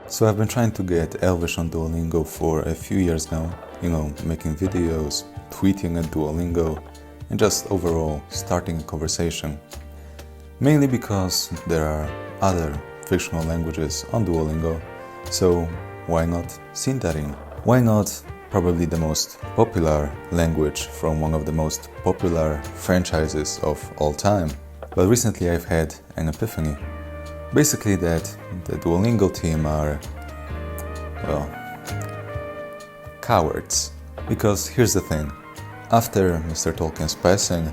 So I've been trying to get Elvish on Duolingo for a few years now, making videos, tweeting at Duolingo, and just overall starting a conversation. Mainly because there are other fictional languages on Duolingo, so why not Sindarin? Why not probably the most popular language from one of the most popular franchises of all time? But recently I've had an epiphany. Basically that the Duolingo team are, cowards. Because here's the thing, after Mr. Tolkien's passing,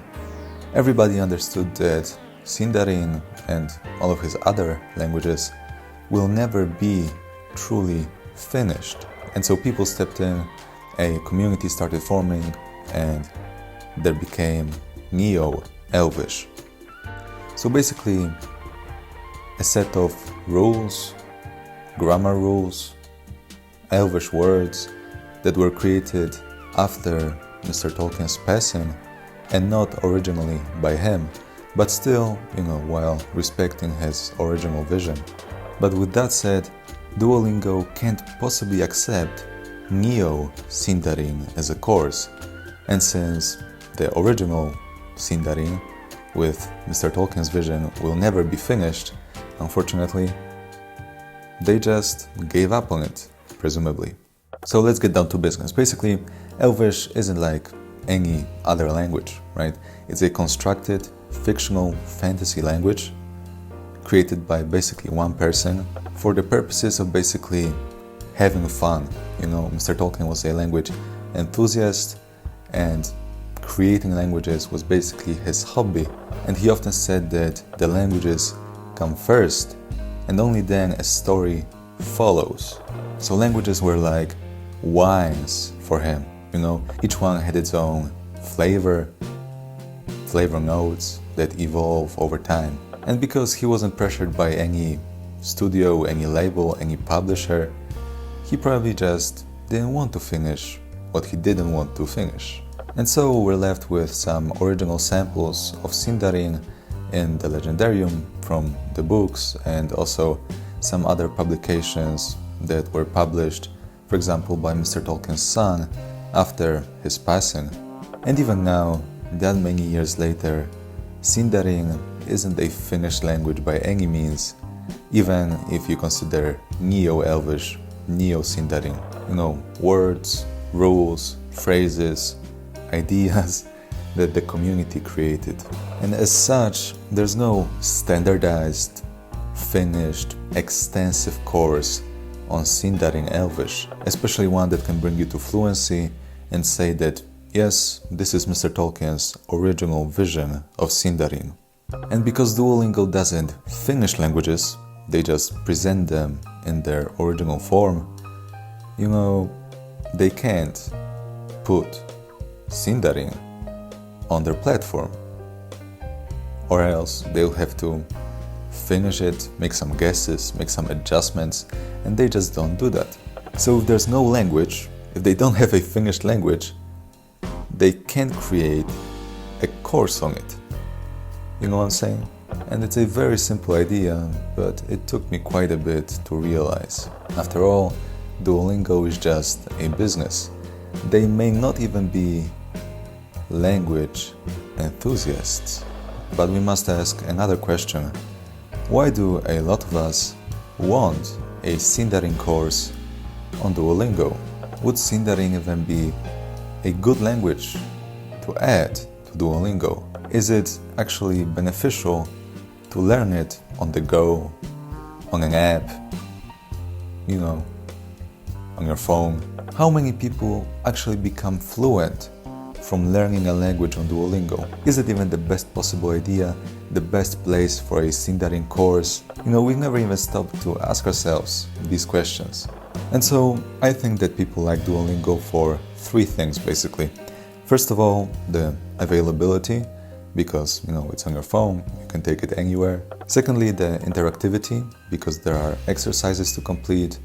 everybody understood that Sindarin and all of his other languages will never be truly finished. And so people stepped in, a community started forming, and there became Neo-Elvish. So basically, a set of rules, grammar rules, Elvish words that were created after Mr. Tolkien's passing and not originally by him, but still, while respecting his original vision. But with that said, Duolingo can't possibly accept Neo-Sindarin as a course, and since the original Sindarin with Mr. Tolkien's vision will never be finished, unfortunately, they just gave up on it, presumably. So let's get down to business. Basically, Elvish isn't like any other language, right? It's a constructed, fictional fantasy language created by basically one person for the purposes of basically having fun. Mr. Tolkien was a language enthusiast, and creating languages was basically his hobby. And he often said that the languages come first, and only then a story follows. So languages were like wines for him, each one had its own flavor notes that evolve over time. And because he wasn't pressured by any studio, any label, any publisher, he probably just didn't want to finish what he didn't want to finish. And so we're left with some original samples of Sindarin in the Legendarium from the books, and also some other publications that were published, for example, by Mr. Tolkien's son after his passing. And even now, that many years later, Sindarin isn't a finished language by any means, even if you consider Neo-Elvish, Neo-Sindarin. Words, rules, phrases, ideas that the community created. And as such, there's no standardized, finished, extensive course on Sindarin Elvish, especially one that can bring you to fluency and say that, yes, this is Mr. Tolkien's original vision of Sindarin. And because Duolingo doesn't finish languages, they just present them in their original form, they can't put Sindarin on their platform, or else they'll have to finish it, make some guesses, make some adjustments, and they just don't do that. So if there's no language, if they don't have a finished language, they can't create a course on it. You know what I'm saying? And it's a very simple idea, but it took me quite a bit to realize. After all, Duolingo is just a business. They may not even be language enthusiasts. But we must ask another question. Why do a lot of us want a Sindarin course on Duolingo? Would Sindarin even be a good language to add to Duolingo? Is it actually beneficial to learn it on the go, on an app, on your phone? How many people actually become fluent from learning a language on Duolingo? Is it even the best possible idea, the best place for a Sindarin course? We've never even stopped to ask ourselves these questions. And so I think that people like Duolingo for three things basically. First of all, the availability, because it's on your phone, you can take it anywhere. Secondly, the interactivity, because there are exercises to complete.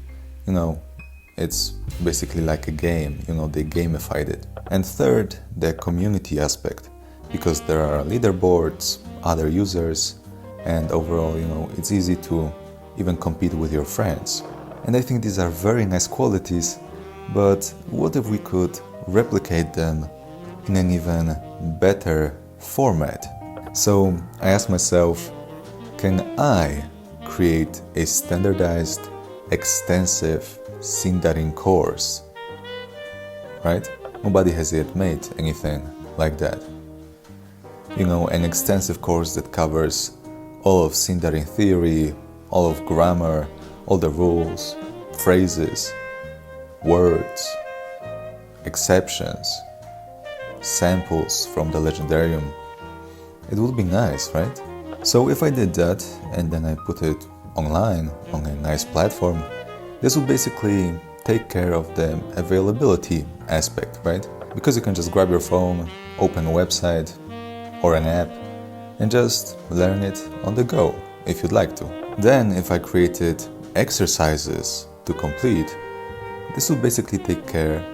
It's basically like a game, they gamified it. And third, the community aspect, because there are leaderboards, other users, and overall, it's easy to even compete with your friends. And I think these are very nice qualities, but what if we could replicate them in an even better format? So I asked myself, can I create a standardized, extensive Sindarin course? Right? Nobody has yet made anything like that. An extensive course that covers all of Sindarin theory, all of grammar, all the rules, phrases, words, exceptions, samples from the legendarium. It would be nice, right? So if I did that and then I put it online on a nice platform, this would basically take care of the availability aspect, right? Because you can just grab your phone, open a website or an app and just learn it on the go if you'd like to. Then if I created exercises to complete, this will basically take care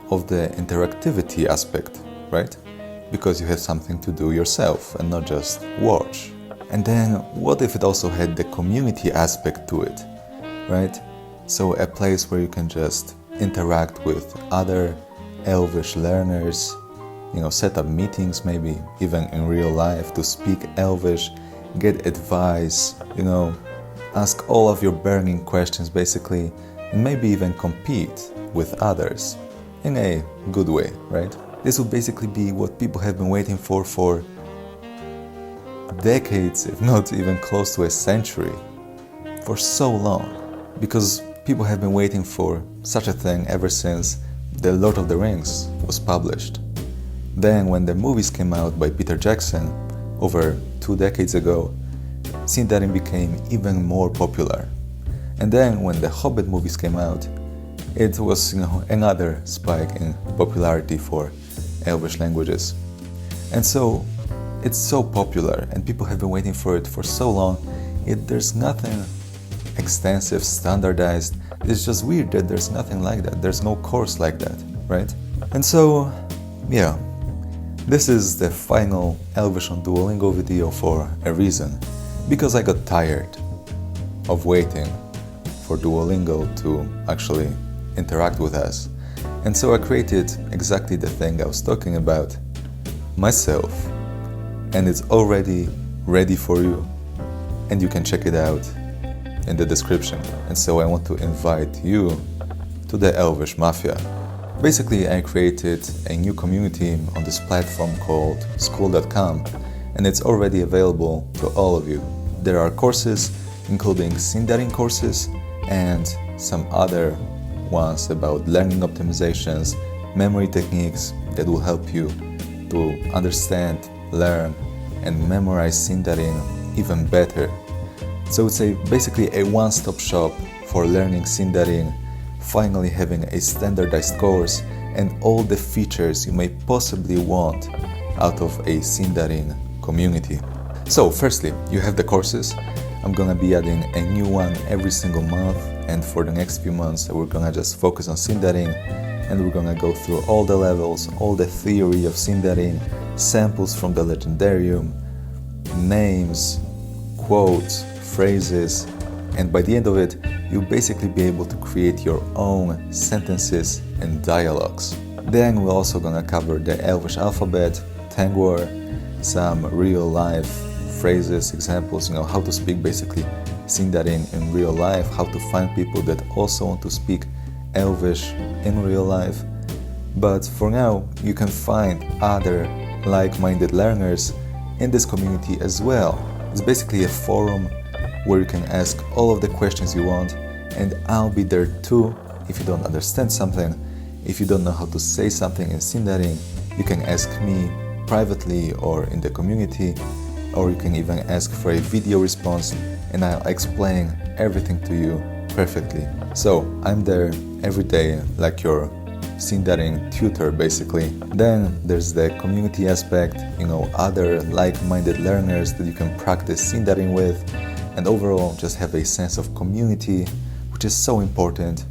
of the interactivity aspect, right? Because you have something to do yourself and not just watch. And then what if it also had the community aspect to it, right? So a place where you can just interact with other Elvish learners, set up meetings maybe even in real life to speak Elvish, get advice, ask all of your burning questions basically, and maybe even compete with others in a good way, right? This would basically be what people have been waiting for decades, if not even close to a century, for so long, because people have been waiting for such a thing ever since The Lord of the Rings was published. Then when the movies came out by Peter Jackson over 2 decades ago, Sindarin became even more popular. And then when the Hobbit movies came out, it was another spike in popularity for Elvish languages. And so it's so popular and people have been waiting for it for so long, there's nothing extensive, standardized. It's just weird that there's nothing like that. There's no course like that, right? And so, yeah, this is the final Elvish on Duolingo video for a reason. Because I got tired of waiting for Duolingo to actually interact with us. And so I created exactly the thing I was talking about myself. And it's already ready for you. And you can check it out in the description. And so I want to invite you to the Elvish Mafia. Basically, I created a new community on this platform called school.com, and it's already available to all of you. There are courses, including Sindarin courses and some other ones about learning optimizations, memory techniques that will help you to understand, learn, and memorize Sindarin even better. So it's basically a one-stop shop for learning Sindarin, finally having a standardized course and all the features you may possibly want out of a Sindarin community. So firstly, you have the courses. I'm gonna be adding a new one every single month, and for the next few months we're gonna just focus on Sindarin, and we're gonna go through all the levels, all the theory of Sindarin, samples from the legendarium, names, quotes, phrases, and by the end of it, you'll basically be able to create your own sentences and dialogues. Then we're also gonna cover the Elvish alphabet, Tengwar, some real-life phrases, examples, how to speak basically Sindarin in real life, how to find people that also want to speak Elvish in real life. But for now, you can find other like-minded learners in this community as well. It's basically a forum where you can ask all of the questions you want, and I'll be there too if you don't understand something. If you don't know how to say something in Sindarin, you can ask me privately or in the community, or you can even ask for a video response and I'll explain everything to you perfectly. So I'm there every day like your Sindarin tutor basically. Then there's the community aspect, other like-minded learners that you can practice Sindarin with, and overall just have a sense of community, which is so important.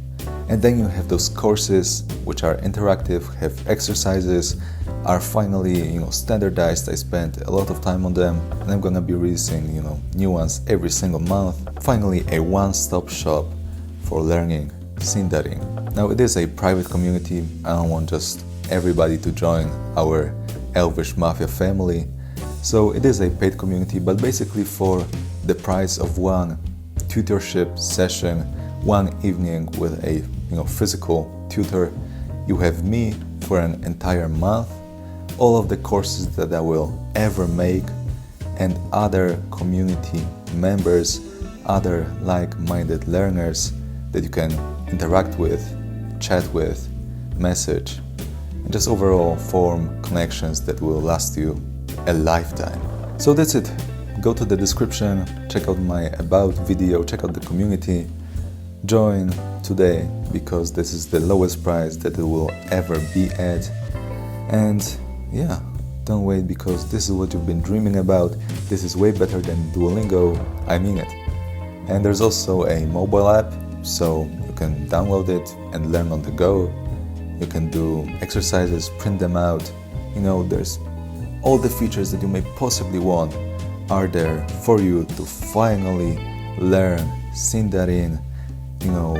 And then you have those courses which are interactive, have exercises, are finally standardized. I spent a lot of time on them, and I'm gonna be releasing new ones every single month. Finally, a one-stop shop for learning Sindarin. Now it is a private community. I don't want just everybody to join our Elvish Mafia family. So it is a paid community, but basically for the price of one tutorship session, one evening with a physical tutor, you have me for an entire month, all of the courses that I will ever make, and other community members, other like-minded learners that you can interact with, chat with, message, and just overall form connections that will last you a lifetime. So that's it. Go to the description, check out my about video, check out the community, join today because this is the lowest price that it will ever be at. And yeah, don't wait because this is what you've been dreaming about. This is way better than Duolingo, I mean it. And there's also a mobile app, so you can download it and learn on the go. You can do exercises, print them out. There's all the features that you may possibly want are there for you to finally learn Sindarin,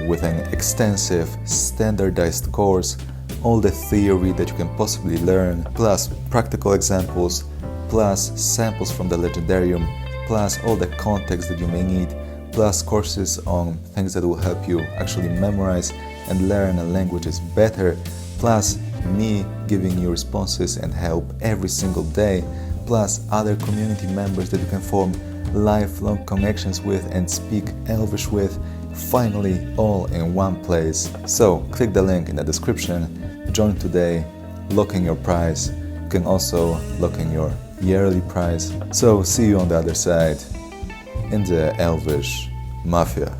with an extensive, standardized course, all the theory that you can possibly learn, plus practical examples, plus samples from the Legendarium, plus all the context that you may need, plus courses on things that will help you actually memorize and learn languages better, plus me giving you responses and help every single day, plus other community members that you can form lifelong connections with and speak Elvish with, finally all in one place. So click the link in the description, join today, lock in your price. You can also lock in your yearly price. So see you on the other side in the Elvish Mafia.